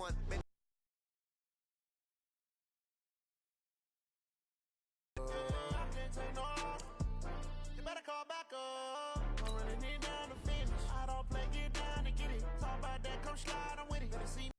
one. You better call back up. I'm running it down to finish. I don't play, get down to get it. Talk about that, come slide, I'm with it. Better see me.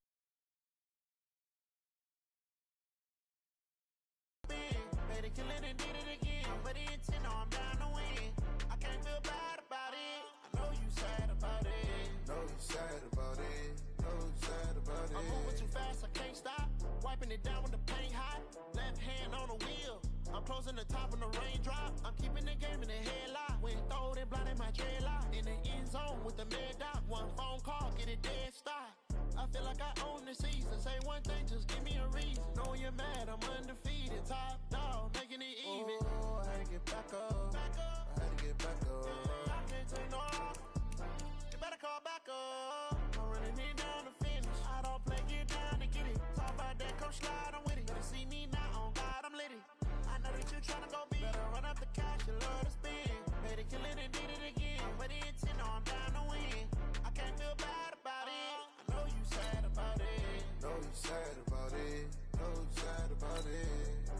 Better kill it and did it again. But the intent, no, I'm down to win. I can't feel bad about it. I know you sad about it. Know you sad about it. Know you sad about it. I'm moving too fast, I can't stop. Wiping it down with the paint hot. Left hand on the wheel. I'm closing the top when the raindrop. I'm keeping the game in the headlock. When throwed and blinded my dreadlock. In the end zone with the mad dot. One phone call, get it dead stop. I feel like I own the season. Say one thing, just give me a reason. Knowing you're mad, I'm undefeated. Top dog, making it even. Oh, I had to get back up. I had to get back up. I can't take no. You better call back up. I'm running it down to finish. I don't play, get down to get it. Talk about that, come slide, I'm with it. Better see me now, on God, I'm lit it. I know that you tryna go big. Better run up the cash, you love to spend. Better kill it and did it again. But the intent, no, I'm down to win. I can't feel bad about it. I know you sad about it. Know you sad about it. Know you sad about it.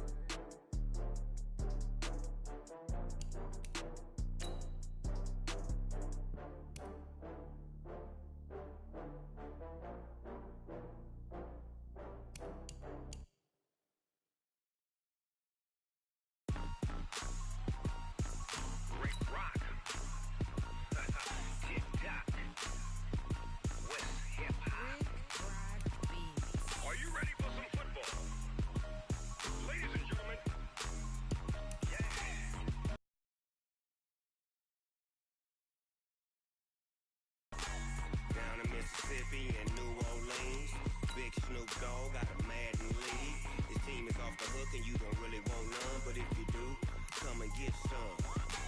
Mississippi and New Orleans. Big Snoop Dogg got a Madden lead. His team is off the hook and you don't really want none, but if you do, come and get some.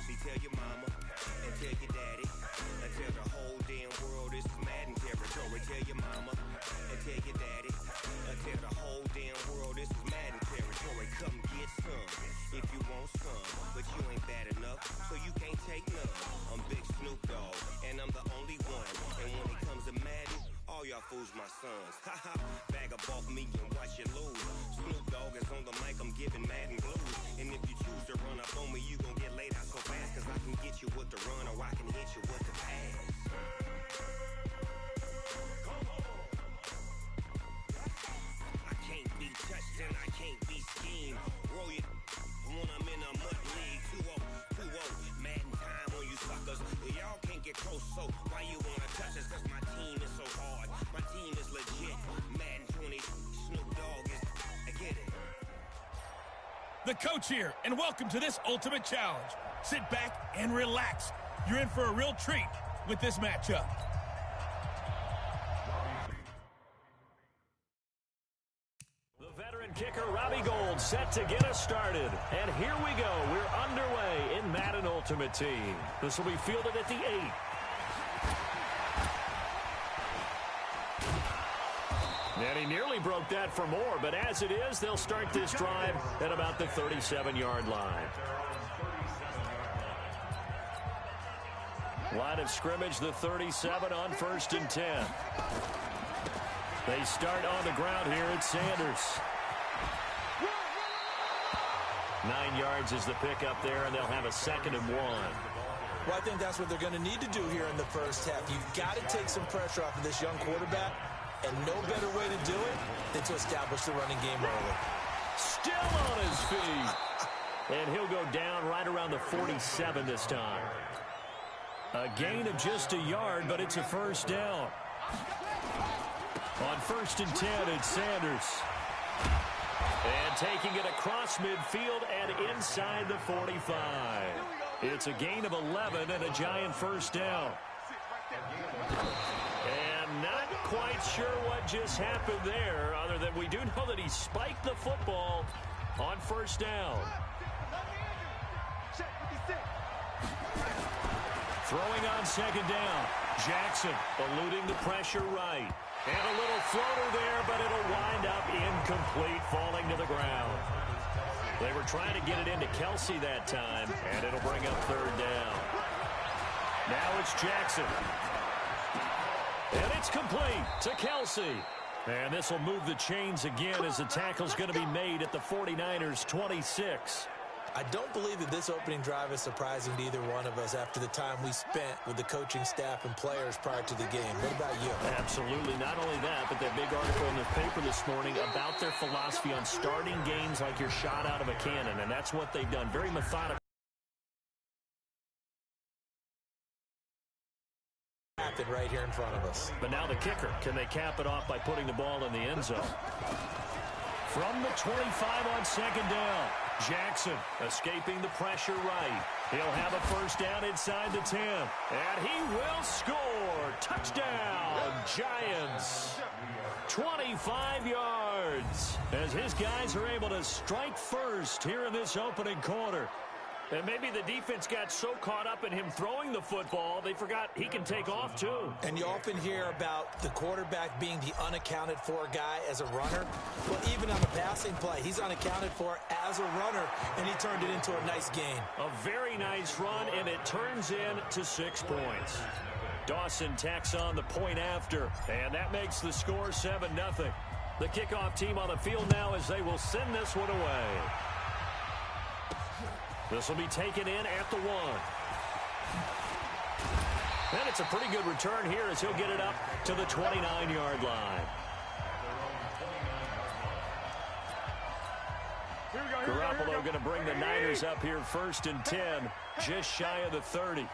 See, tell your mama and tell your daddy and tell the whole damn world this is Madden territory. Tell your mama and tell your daddy and tell the whole damn world this is Madden territory. Come get some if you want some, but you ain't bad enough, so you can't take none. I'm Big Snoop Dogg and I'm the only one, and when it comes to Madden, all y'all fools my sons. Haha, bag up off me and watch you lose. Snoop Dogg is on the mic, I'm giving Madden blues. And if you choose to run up on me, you gon' get laid out so fast, cause I can get you with the run or I can hit you with the pass. I can't be touched and I can't be schemed. Roll it when I'm in a mud league. 2-0, 2-0, Madden time on you suckers. Y'all can't get close, so why you wanna touch us? Cause my team is so hard, my team is legit. Madden 20, Snoop Dogg is, I get it. The coach here, and welcome to this ultimate challenge. Sit back and relax. You're in for a real treat with this matchup. The veteran kicker Robbie Gould set to get us started. And here we go. We're underway in Madden Ultimate Team. This will be fielded at the 8. And he nearly broke that for more, but as it is, they'll start this drive at about the 37-yard line. Line of scrimmage, the 37 on 1st and 10. They start on the ground here at Sanders. 9 yards is the pickup there, and they'll have a 2nd and 1. Well, I think that's what they're going to need to do here in the first half. You've got to take some pressure off of this young quarterback, and no better way to do it than to establish the running game early. Still on his feet. And he'll go down right around the 47 this time. A gain of just a yard, but it's a first down. On 1st and 10, it's Sanders. And taking it across midfield and inside the 45. It's a gain of 11 and a giant first down. And not quite sure what just happened there, other than we do know that he spiked the football on 1st down. Throwing on 2nd down. Jackson eluding the pressure right. And a little floater there, but it'll wind up incomplete, falling to the ground. They were trying to get it into Kelsey that time, and it'll bring up 3rd down. Now it's Jackson. And it's complete to Kelsey. And this will move the chains again as the tackle's going to be made at the 49ers 26. I don't believe that this opening drive is surprising to either one of us after the time we spent with the coaching staff and players prior to the game. What about you? Absolutely. Not only that, but that big article in the paper this morning about their philosophy on starting games like you're shot out of a cannon, and that's what they've done. Very methodical. Happen right here in front of us. But now the kicker. Can they cap it off by putting the ball in the end zone? From the 25 on second down, Jackson escaping the pressure right. He'll have a first down inside the 10. And he will score. Touchdown, Giants. 25 yards as his guys are able to strike first here in this opening quarter. And maybe the defense got so caught up in him throwing the football, they forgot he can take off too. And you often hear about the quarterback being the unaccounted for guy as a runner. Well, even on the passing play, he's unaccounted for as a runner, and he turned it into a nice gain. A very nice run, and it turns into 6 points. Dawson tacks on the point after, and that makes the score 7-0. The kickoff team on the field now as they will send this one away. This will be taken in at the 1. And it's a pretty good return here as he'll get it up to the 29-yard line. Garoppolo going to bring the Niners up here first and 10, just shy of the 30.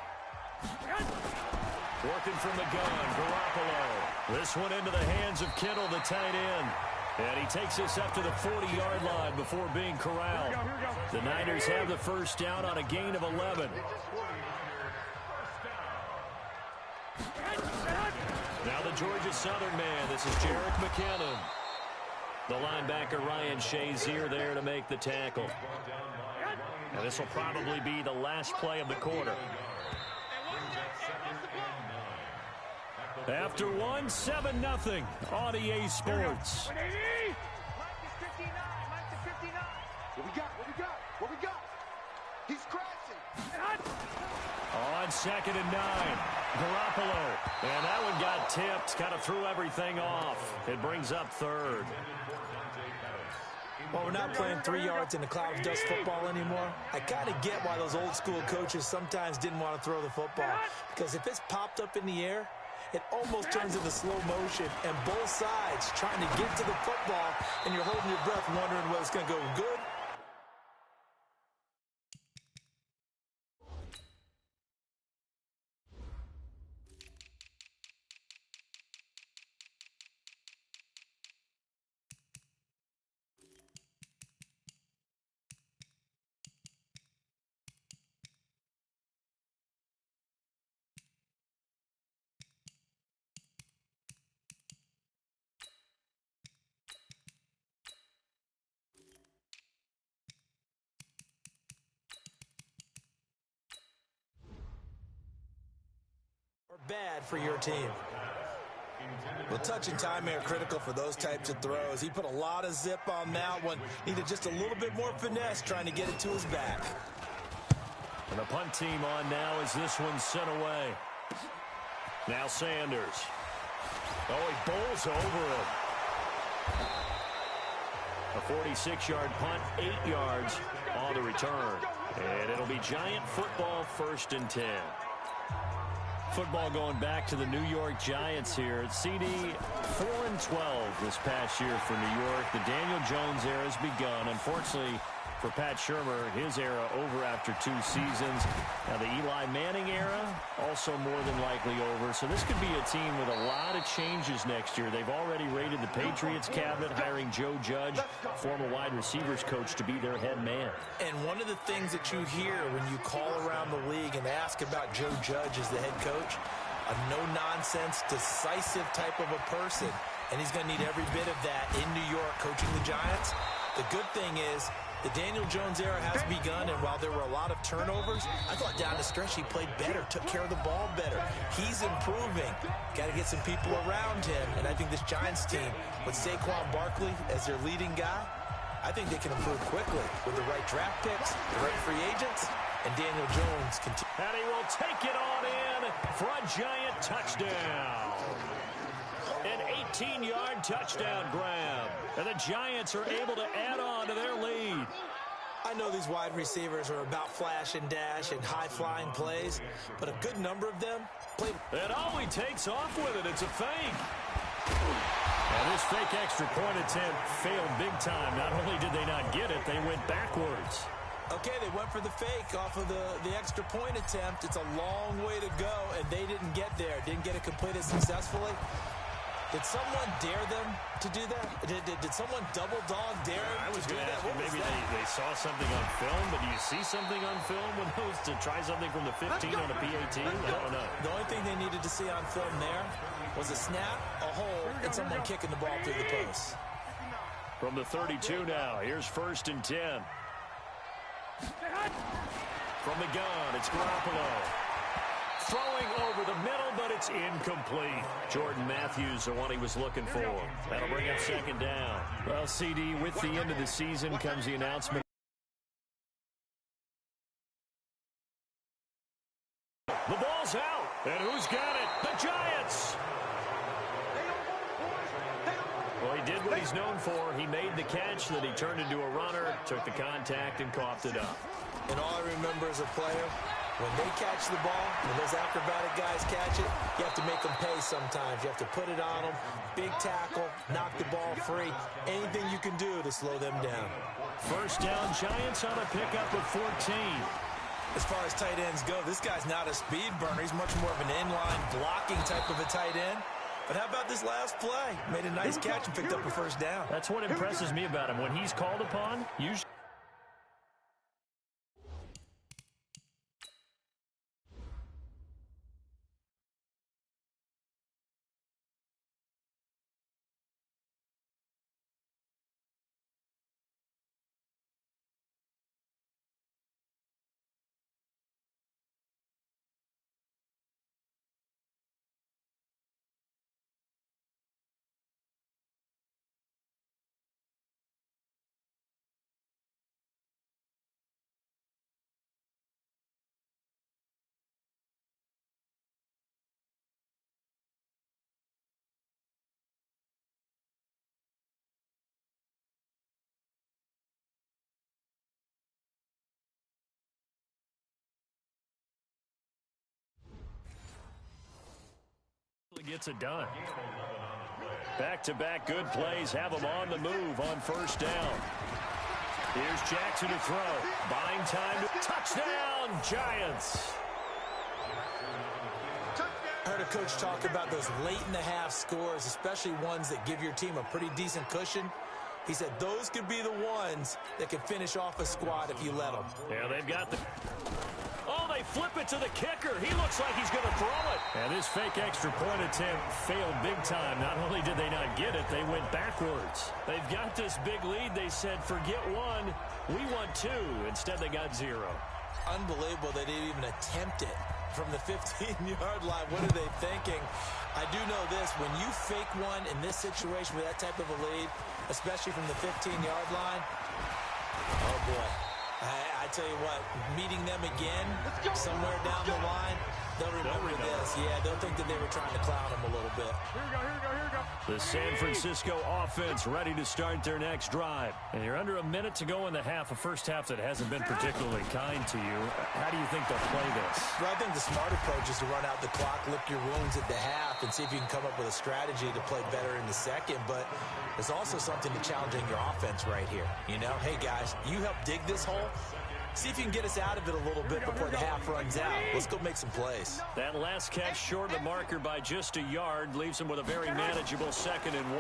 Working from the gun, Garoppolo. This one into the hands of Kittle, the tight end. And he takes us up to the 40-yard line before being corralled. The Niners have the first down on a gain of 11. Now the Georgia Southern man. This is Jerick McKinnon. The linebacker Ryan Shazier there to make the tackle. And this will probably be the last play of the quarter. After 1, 7-0 on EA Sports. What we got? He's crashing. On 2nd and 9, Garoppolo. And that one got tipped, kind of threw everything off. It brings up 3rd. Well, we're not playing 3 yards in the cloud of dust football anymore. I kind of get why those old school coaches sometimes didn't want to throw the football. Because if it's popped up in the air, it almost turns into slow motion, and both sides trying to get to the football, and you're holding your breath wondering whether it's going to go good. Bad for your team. Well, touch and timing are critical for those types of throws. He put a lot of zip on that one. Needed just a little bit more finesse trying to get it to his back. And the punt team on now as this one's sent away. Now Sanders. Oh, he bowls over him. A 46-yard punt, 8 yards on the return. And it'll be Giant football, 1st and 10. Football going back to the New York Giants here. CD 4-12 this past year for New York. The Daniel Jones era has begun. Unfortunately for Pat Shurmur, his era over after 2 seasons. Now the Eli Manning era also more than likely over. So this could be a team with a lot of changes next year. They've already raided the Patriots cabinet, hiring Joe Judge, former wide receivers coach, to be their head man. And one of the things that you hear when you call around the league and ask about Joe Judge as the head coach, a no-nonsense, decisive type of a person. And he's going to need every bit of that in New York coaching the Giants. The good thing is, the Daniel Jones era has begun, and while there were a lot of turnovers, I thought down the stretch he played better, took care of the ball better. He's improving. Got to get some people around him, and I think this Giants team, with Saquon Barkley as their leading guy, I think they can improve quickly with the right draft picks, the right free agents, and Daniel Jones continue. And he will take it on in for a Giant touchdown. An 14-yard touchdown grab. And the Giants are able to add on to their lead. I know these wide receivers are about flash and dash and high-flying plays, but a good number of them play. And he takes off with it. It's a fake. And this fake extra point attempt failed big time. Not only did they not get it, they went backwards. Okay, they went for the fake off of the extra point attempt. It's a long way to go, and they didn't get there. Didn't get it completed successfully. Did someone dare them to do that? Did someone double dog dare them I was to do going to that? ask you, maybe they saw something on film, but do you see something on film when those to try something from the 15 on a PAT? I don't know. The only thing they needed to see on film there was a snap, a hole, and someone kicking the ball through the post. From the 32 now, here's 1st and 10. From the gun, it's Garoppolo. Throwing over the middle, but it's incomplete. Jordan Matthews, the one he was looking for. That'll bring up 2nd down. Well, CD, with the end of the season comes the announcement. The ball's out. And who's got it? The Giants. Well, he did what he's known for. He made the catch, then he turned into a runner, took the contact, and coughed it up. And all I remember as a player, when they catch the ball, when those acrobatic guys catch it, you have to make them pay sometimes. You have to put it on them, big tackle, knock the ball free, anything you can do to slow them down. 1st down, Giants on a pickup of 14. As far as tight ends go, this guy's not a speed burner. He's much more of an inline blocking type of a tight end. But how about this last play? Made a nice catch and picked up a 1st down. That's what impresses me about him. When he's called upon, usually... gets it done. Back-to-back good plays have them on the move on 1st down. Here's Jackson to throw. Buying time. Touchdown, Giants. I heard a coach talk about those late-in-the-half scores, especially ones that give your team a pretty decent cushion. He said those could be the ones that could finish off a squad if you let them. Yeah, they've got the... Oh, they flip it to the kicker. He looks like he's going to throw it. And this fake extra point attempt failed big time. Not only did they not get it, they went backwards. They've got this big lead. They said, forget one, we want 2. Instead, they got 0. Unbelievable they didn't even attempt it from the 15-yard line. What are they thinking? I do know this. When you fake one in this situation with that type of a lead, especially from the 15-yard line, oh, boy. I tell you what, meeting them again somewhere down the line, they'll remember this. Yeah, they'll think that they were trying to clown them a little bit. Here we go. The San Francisco offense ready to start their next drive. And you're under a minute to go in the half, a first half that hasn't been particularly kind to you. How do you think they'll play this? Well, I think the smart approach is to run out the clock, lick your wounds at the half, and see if you can come up with a strategy to play better in the second. But there's also something to challenging your offense right here. You know, hey, guys, you help dig this hole. See if you can get us out of it a little bit before the half runs out. Let's go make some plays. That last catch short of the marker by just a yard leaves him with a very manageable 2nd and 1.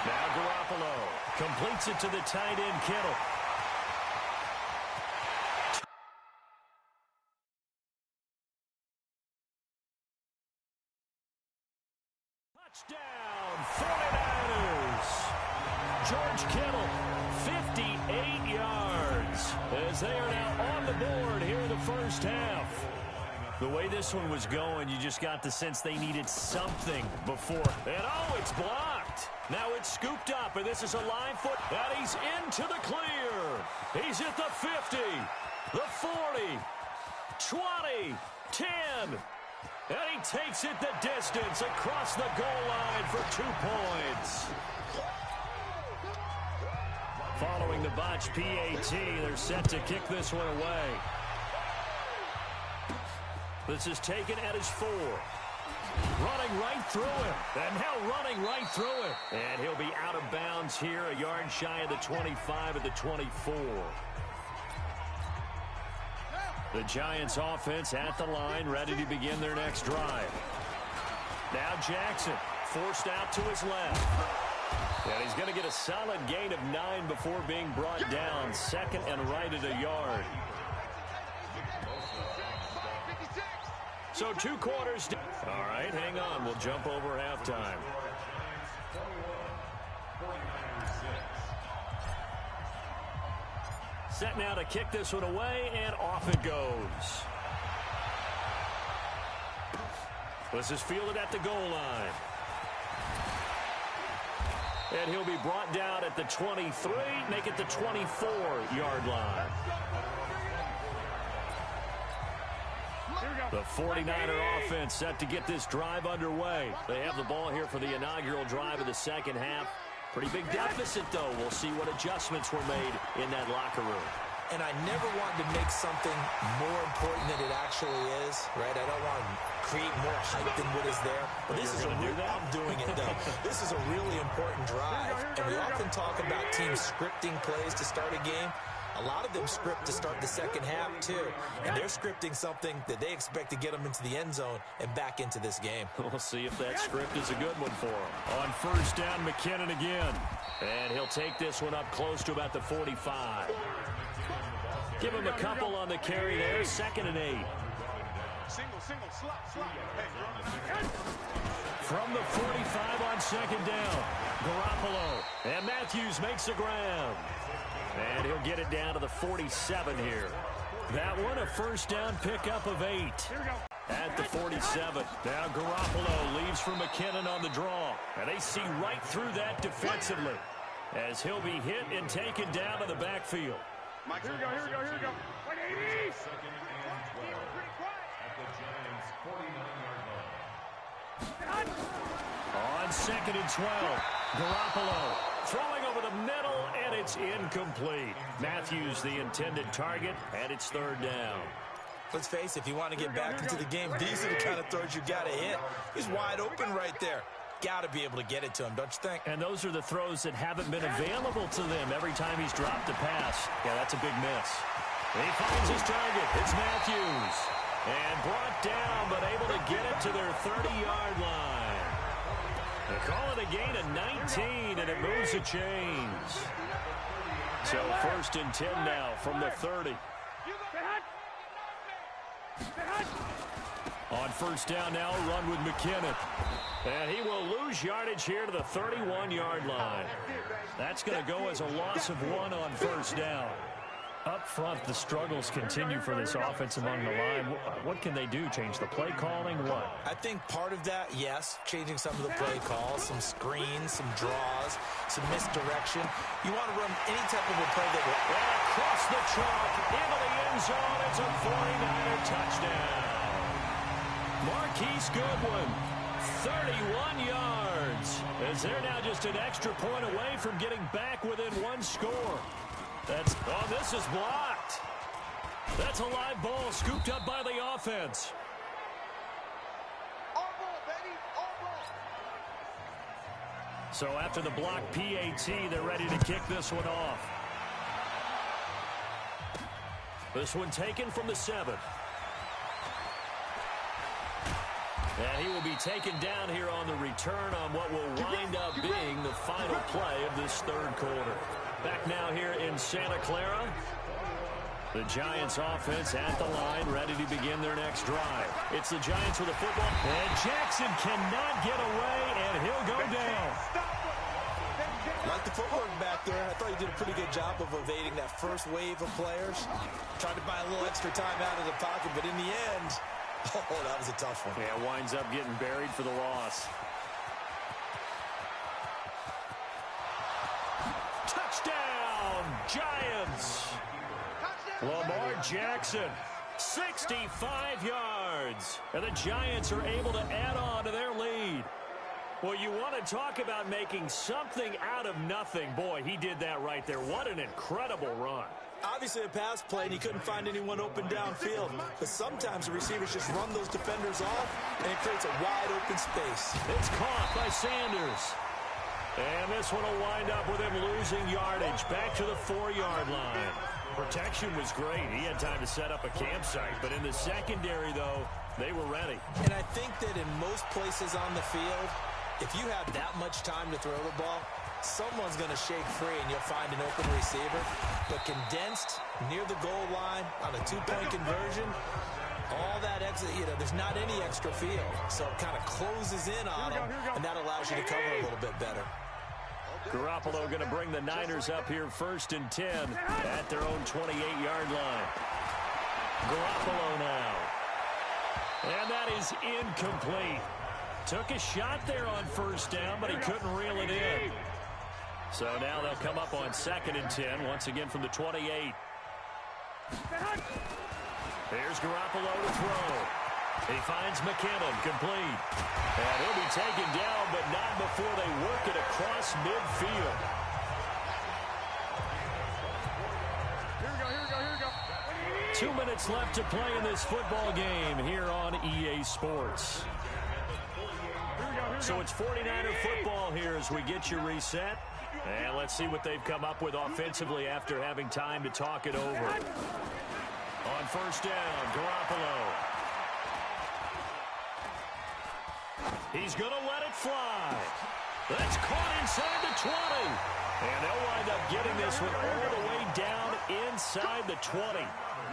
Now Garoppolo completes it to the tight end, Kittle. Touchdown, 49ers. George Kittle, 58 yards. As they are now on the board here in the first half. The way this one was going, you just got the sense they needed something before. And oh, it's blocked. Now it's scooped up, and this is a line foot. And he's into the clear. He's at the 50, the 40, 20, 10. And he takes it the distance across the goal line for 2 points. Following the botch PAT, they're set to kick this one away. This is taken at his 4. Running right through him. And now running right through him. And he'll be out of bounds here, a yard shy of the 25 at the 24. The Giants offense at the line, ready to begin their next drive. Now Jackson forced out to his left. And he's going to get a solid gain of 9 before being brought down. Second and right at a yard. So 2 quarters. All right, hang on. We'll jump over halftime. Set now to kick this one away, and off it goes. This is fielded at the goal line. And he'll be brought down at the 23, make it the 24-yard line. The 49er offense set to get this drive underway. They have the ball here for the inaugural drive of the second half. Pretty big deficit, though. We'll see what adjustments were made in that locker room. And I never wanted to make something more important than it actually is, right? I don't want to create more hype than what is there. But this is a real, I'm doing it, though. This is a really important drive. And we often talk about teams scripting plays to start a game. A lot of them script to start the second half, too. And they're scripting something that they expect to get them into the end zone and back into this game. We'll see if that script is a good one for them. On first down, McKinnon again. And he'll take this one up close to about the 45. Give him a couple on the carry there. 2nd and 8. Single, slot. From the 45 on 2nd down, Garoppolo. And Matthews makes the grab. And he'll get it down to the 47 here. That one, a first down pickup of 8. At the 47. Now Garoppolo leaves for McKinnon on the draw. And they see right through that defensively as he'll be hit and taken down to the backfield. Here we go. 180. On 2nd and 12, Garoppolo throwing over the middle, and it's incomplete. Matthews the intended target, and it's 3rd down. Let's face it, if you want to get back into the game, these are the kind of throws you got to hit. He's wide open right there. Got to be able to get it to him, don't you think? And those are the throws that haven't been available to them every time he's dropped a pass. Yeah, that's a big miss. He finds his target. It's Matthews. And brought down, but able to get it to their 30-yard line. They call it a gain of 19, and it moves the chains. So 1st and 10 now from the 30. On first down now, a run with McKinnon. And he will lose yardage here to the 31-yard line. That's going to go as a loss of 1 on first down. Up front, the struggles continue for this offense among the line. What can they do? Change the play calling? What? I think part of that, yes, changing some of the play calls, some screens, some draws, some misdirection. You want to run any type of a play that will... And across the chalk, into the end zone, it's a 49er touchdown. Marquise Goodwin, 31 yards. As they're now just an extra point away from getting back within 1 score. This is blocked. That's a live ball scooped up by the offense. All ball, baby, all ball. So after the block PAT, they're ready to kick this one off. This one taken from the 7. And he will be taken down here on the return on what will wind up being the final play of this 3rd quarter. Back now here in Santa Clara. The Giants offense at the line, ready to begin their next drive. It's the Giants with the football. And Jackson cannot get away, and he'll go down. Like the footwork back there, I thought he did a pretty good job of evading that first wave of players. Tried to buy a little extra time out of the pocket, but in the end, oh, that was a tough one. Yeah, winds up getting buried for the loss. Touchdown, Giants! Lamar Jackson, 65 yards. yards. And the Giants are able to add on to their lead. Well, you want to talk about making something out of nothing. Boy, he did that right there. What an incredible run. Obviously a pass play, and he couldn't find anyone open downfield. But sometimes the receivers just run those defenders off, and it creates a wide open space. It's caught by Sanders. And this one will wind up with him losing yardage back to the 4-yard line. Protection was great. He had time to set up a campsite. But in the secondary, though, they were ready. And I think that in most places on the field, if you have that much time to throw the ball, someone's going to shake free and you'll find an open receiver. But condensed near the goal line on a 2-point conversion, all that extra, there's not any extra field. So it kind of closes in on them, and that allows you to cover a little bit better. Garoppolo going to bring the Niners up here 1st and 10 at their own 28-yard line. Garoppolo now. And that is incomplete. Took a shot there on 1st down, but he couldn't reel it in. So now they'll come up on 2nd and 10, once again from the 28. Here's Garoppolo to throw. He finds McKinnon, complete. And he'll be taken down, but not before they work it across midfield. Here we go. 2 minutes left to play in this football game here on EA Sports. So it's 49er football here as we get you reset. And let's see what they've come up with offensively after having time to talk it over. On 1st down, Garoppolo. He's going to let it fly. That's caught inside the 20. And they'll wind up getting this one all the way down inside the 20.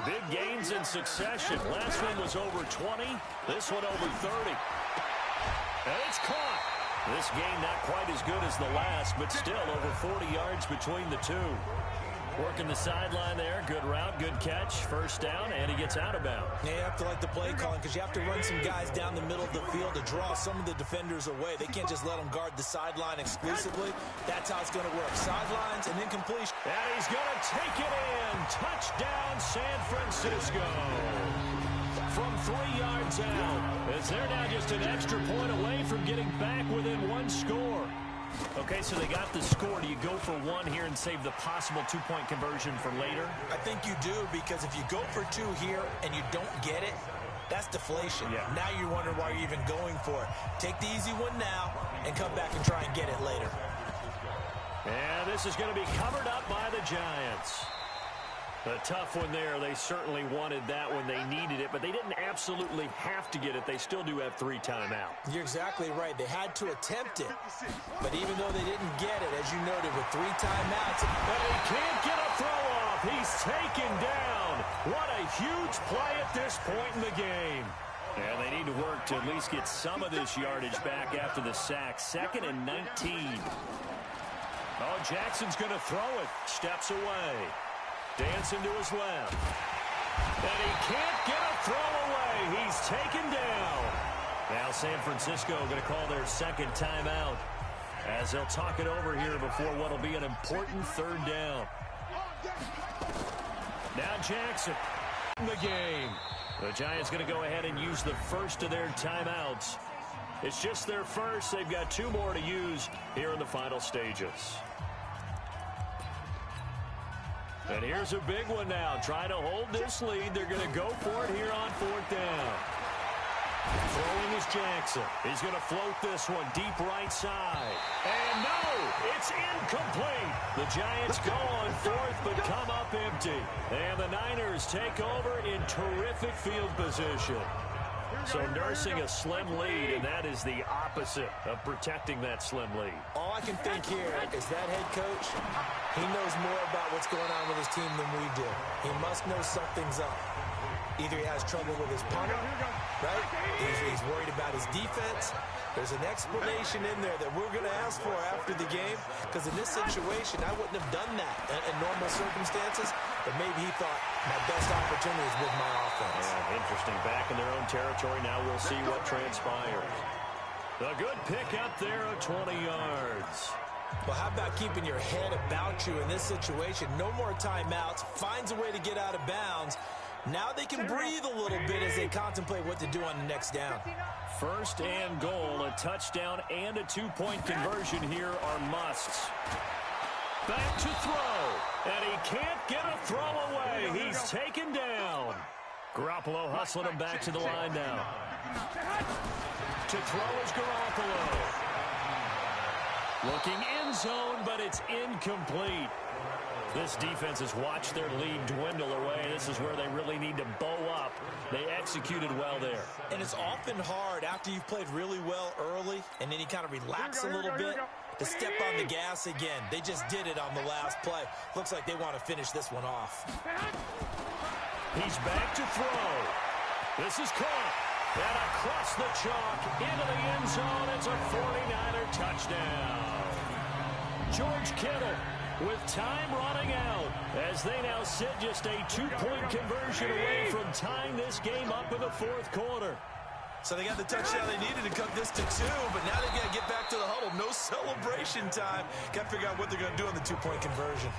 Big gains in succession. Last one was over 20. This one over 30. And it's caught. This game not quite as good as the last, but still over 40 yards between the two. Working the sideline there. Good route, good catch. 1st down, and he gets out of bounds. Yeah, you have to like the play calling because you have to run some guys down the middle of the field to draw some of the defenders away. They can't just let them guard the sideline exclusively. That's how it's going to work. Sidelines and then completion. And he's going to take it in. Touchdown, San Francisco. From 3 yards out, as they're now just an extra point away from getting back within 1 score. Okay, so they got the score. Do you go for 1 here and save the possible 2-point conversion for later? I think you do, because if you go for 2 here and you don't get it, that's deflation. Yeah. Now you wonder why you're even going for it. Take the easy one now and come back and try and get it later. And this is going to be covered up by the Giants. A tough one there. They certainly wanted that when they needed it, but they didn't absolutely have to get it. They still do have 3 timeouts. You're exactly right. They had to attempt it, but even though they didn't get it, as you noted, with 3 timeouts. But he can't get a throw off. He's taken down. What a huge play at this point in the game. And they need to work to at least get some of this yardage back after the sack. 2nd and 19. Oh, Jackson's going to throw it. Steps away. Dancing to his left. And he can't get a throw away. He's taken down. Now San Francisco going to call their 2nd timeout as they'll talk it over here before what will be an important 3rd down. Now Jackson in the game. The Giants going to go ahead and use the first of their timeouts. It's just their first. They've got 2 more to use here in the final stages. And here's a big one now. Trying to hold this lead. They're going to go for it here on 4th down. Throwing is Jackson. He's going to float this one deep right side. And no, it's incomplete. The Giants go on 4th but come up empty. And the Niners take over in terrific field position. So nursing a slim lead, and that is the opposite of protecting that slim lead. All I can think here is that head coach, he knows more about what's going on with his team than we do. He must know something's up. Either he has trouble with his punter, right? He's worried about his defense. There's an explanation in there that we're going to ask for after the game, because in this situation, I wouldn't have done that in normal circumstances, but maybe he thought my best opportunity is with my offense. Yeah, interesting. Back in their own territory. Now we'll see what transpires. A good pick up there of 20 yards. Well, how about keeping your head about you in this situation? No more timeouts. Finds a way to get out of bounds. Now they can breathe a little bit as they contemplate what to do on the next down. First and goal, a touchdown and a two-point conversion here are musts. Back to throw, and he can't get a throw away. He's taken down. Garoppolo hustling him back to the line now. To throw is Garoppolo. Looking end zone, but it's incomplete. This defense has watched their lead dwindle away. This is where they really need to bow up. They executed well there. And it's often hard after you've played really well early and then you kind of relax a little bit to step on the gas again. They just did it on the last play. Looks like they want to finish this one off. He's back to throw. This is caught. And across the chalk into the end zone. It's a 49er touchdown. George Kittle with time running out as they now sit just a two-point conversion away from tying this game up in the fourth quarter. So they got the touchdown they needed to cut this to 2, but now they've got to get back to the huddle. No celebration time. Got to figure out what they're going to do on the two-point conversion.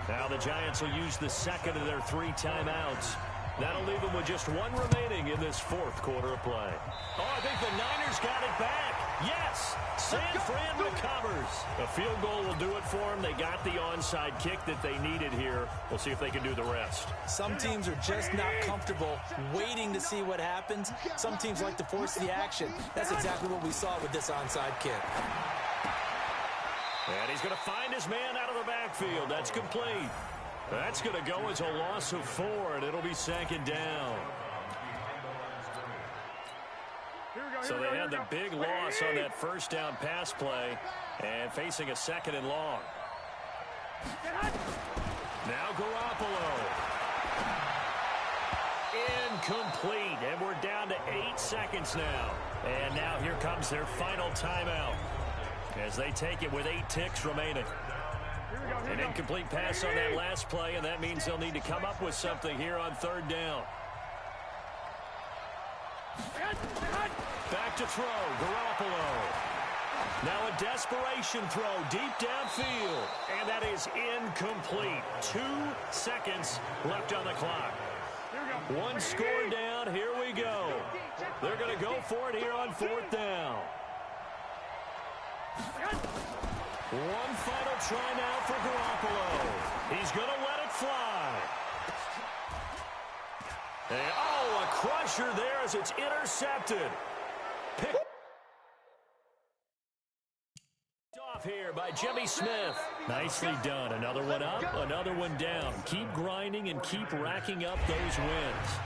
Now the Giants will use the second of their 3 timeouts. That'll leave them with just 1 remaining in this fourth quarter of play. Oh, I think the Niners got it back. Yes, San Fran recovers. A field goal will do it for them. They got the onside kick that they needed here. We'll see if they can do the rest. Some teams are just not comfortable waiting to see what happens. Some teams like to force the action. That's exactly what we saw with this onside kick. And he's going to find his man out of the backfield. That's complete. That's going to go as a loss of 4, and it'll be second down. So they had the big loss on that first down pass play and facing a second and long. Now Garoppolo. Incomplete, and we're down to 8 seconds now. And now here comes their final timeout as they take it with 8 ticks remaining. An incomplete pass on that last play, and that means they'll need to come up with something here on third down. Back to throw, Garoppolo. Now a desperation throw deep downfield, and that is incomplete. 2 seconds left on the clock. 1 score down, here we go. They're going to go for it here on fourth down. One final try now for Garoppolo. He's going to let it fly. And, oh, a crusher there as it's intercepted. Picked off here by Jimmy Smith. Nicely done. Another one up, another one down. Keep grinding and keep racking up those wins.